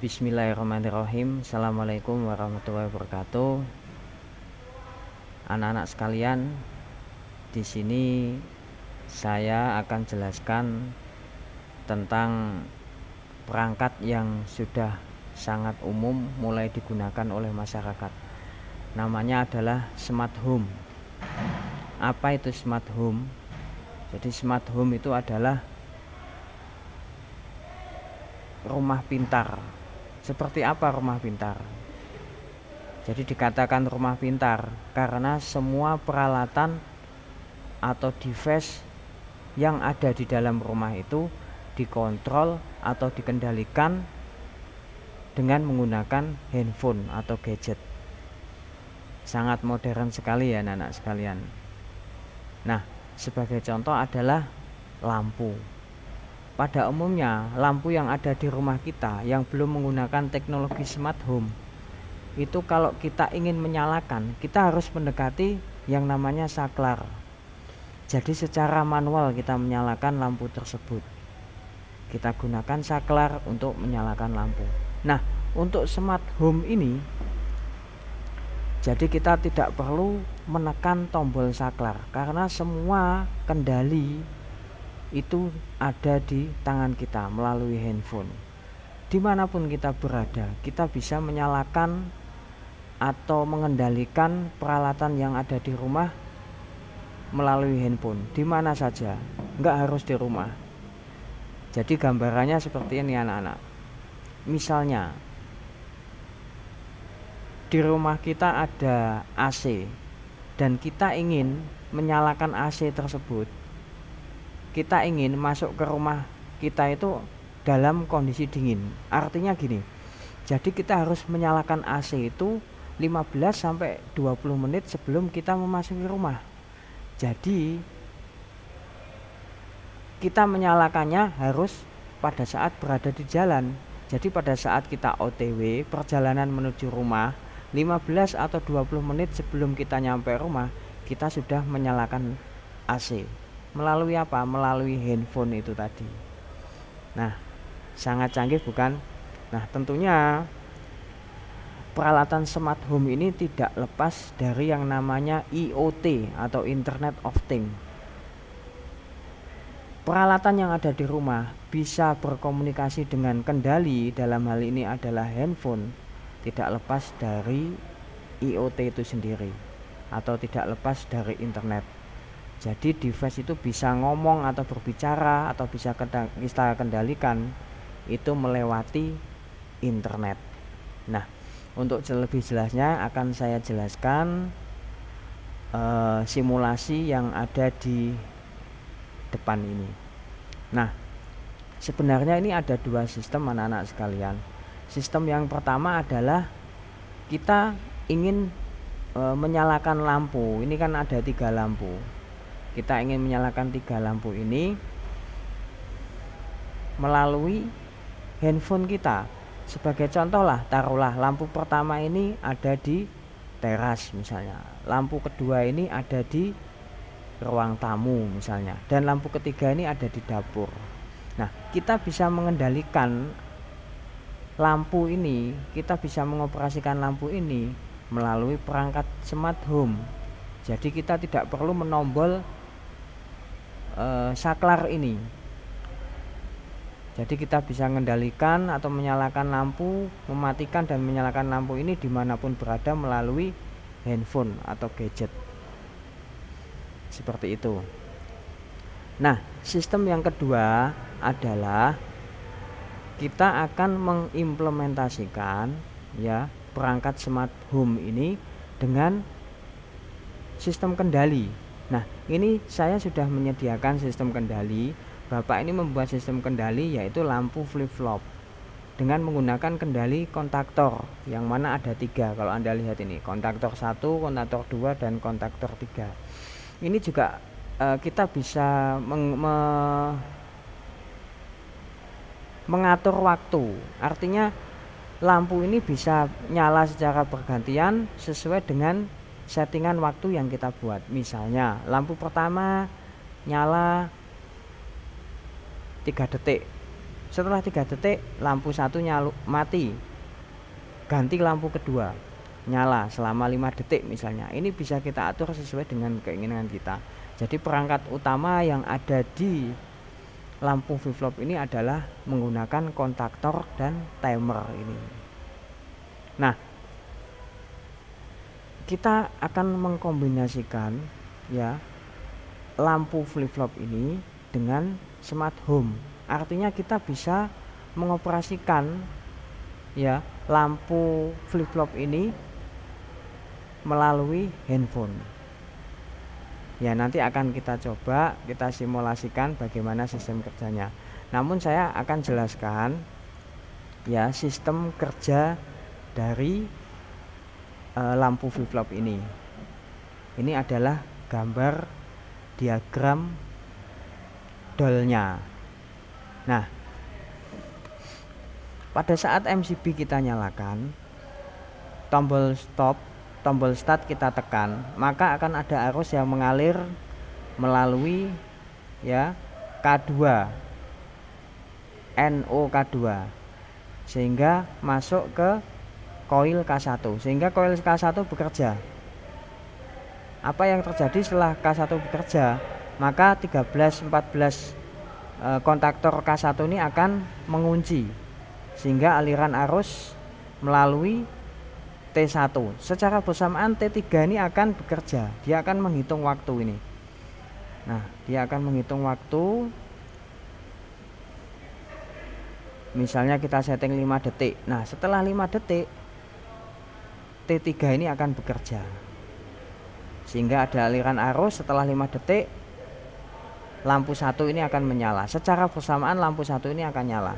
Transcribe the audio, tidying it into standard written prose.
Bismillahirrahmanirrahim. Assalamualaikum warahmatullahi wabarakatuh. Anak-anak sekalian, di sini saya akan jelaskan tentang perangkat yang sudah sangat umum mulai digunakan oleh masyarakat. Namanya adalah smart home. Apa itu smart home? Jadi smart home itu adalah rumah pintar. Seperti apa rumah pintar? Jadi dikatakan rumah pintar karena semua peralatan atau device yang ada di dalam rumah itu dikontrol atau dikendalikan dengan menggunakan handphone atau gadget. Sangat modern sekali ya anak-anak sekalian. Nah, sebagai contoh adalah lampu. Pada umumnya lampu yang ada di rumah kita yang belum menggunakan teknologi smart home itu kalau kita ingin menyalakan, kita harus mendekati yang namanya saklar. Jadi secara manual kita menyalakan lampu tersebut. Kita gunakan saklar untuk menyalakan lampu. Nah, untuk smart home ini jadi kita tidak perlu menekan tombol saklar karena semua kendali itu ada di tangan kita melalui handphone. Dimanapun kita berada, kita bisa menyalakan atau mengendalikan peralatan yang ada di rumah melalui handphone. Dimana saja, nggak harus di rumah. Jadi gambarannya seperti ini anak-anak. Misalnya, di rumah kita ada AC dan kita ingin menyalakan AC tersebut. Kita ingin masuk ke rumah kita itu dalam kondisi dingin. Artinya gini, jadi kita harus menyalakan AC itu 15 sampai 20 menit sebelum kita memasuki rumah. Jadi kita menyalakannya harus pada saat berada di jalan. Jadi pada saat kita OTW perjalanan menuju rumah 15 atau 20 menit sebelum kita nyampe rumah, kita sudah menyalakan AC. Melalui apa? Melalui handphone itu tadi. Nah, sangat canggih bukan? Nah, tentunya peralatan smart home ini tidak lepas dari yang namanya IoT atau Internet of Things. Peralatan yang ada di rumah bisa berkomunikasi dengan kendali, dalam hal ini adalah handphone, tidak lepas dari IoT itu sendiri atau tidak lepas dari internet. Jadi device itu bisa ngomong atau berbicara atau bisa kita kendalikan itu melewati internet. Nah, untuk lebih jelasnya akan saya jelaskan simulasi yang ada di depan ini. Nah, sebenarnya ini ada dua sistem anak-anak sekalian. Sistem yang pertama adalah kita ingin menyalakan lampu. Ini kan ada 3 lampu. Kita ingin menyalakan 3 lampu ini melalui handphone kita. Sebagai contoh lah, taruhlah lampu pertama ini ada di teras misalnya, lampu kedua ini ada di ruang tamu misalnya, dan lampu ketiga ini ada di dapur. Nah, kita bisa mengendalikan lampu ini, kita bisa mengoperasikan lampu ini melalui perangkat smart home. Jadi kita tidak perlu menombol saklar ini. Jadi kita bisa mengendalikan atau menyalakan lampu, mematikan dan menyalakan lampu ini dimanapun berada melalui handphone atau gadget. Seperti itu. Nah, sistem yang kedua adalah kita akan mengimplementasikan ya perangkat smart home ini dengan sistem kendali. Nah, ini saya sudah menyediakan sistem kendali. Bapak ini membuat sistem kendali yaitu lampu flip-flop dengan menggunakan kendali kontaktor yang mana ada 3. Kalau Anda lihat ini, kontaktor 1, kontaktor 2, dan kontaktor 3. Ini juga kita bisa mengatur waktu. Artinya lampu ini bisa nyala secara bergantian sesuai dengan settingan waktu yang kita buat. Misalnya lampu pertama nyala 3 detik, setelah 3 detik lampu 1 mati, ganti lampu kedua nyala selama 5 detik misalnya. Ini bisa kita atur sesuai dengan keinginan kita. Jadi perangkat utama yang ada di lampu flip-flop ini adalah menggunakan kontaktor dan timer ini. Nah, kita akan mengkombinasikan ya lampu flip-flop ini dengan smart home. Artinya kita bisa mengoperasikan ya lampu flip-flop ini melalui handphone. Ya, nanti akan kita coba, kita simulasikan bagaimana sistem kerjanya. Namun saya akan jelaskan ya sistem kerja dari lampu flip-flop ini. Ini adalah gambar diagram dolnya. Nah, pada saat MCB kita nyalakan, tombol stop, tombol start kita tekan, maka akan ada arus yang mengalir melalui ya K2, NO-K2, sehingga masuk ke koil K1, sehingga koil K1 bekerja. Apa yang terjadi setelah K1 bekerja? Maka 13-14 kontaktor K1 ini akan mengunci, sehingga aliran arus melalui T1 secara bersamaan T3 ini akan bekerja. Dia akan menghitung waktu ini. Nah, dia akan menghitung waktu. Misalnya kita setting 5 detik. Nah, setelah 5 detik T3 ini akan bekerja, sehingga ada aliran arus. Setelah 5 detik lampu 1 ini akan menyala. Secara bersamaan lampu 1 ini akan nyala.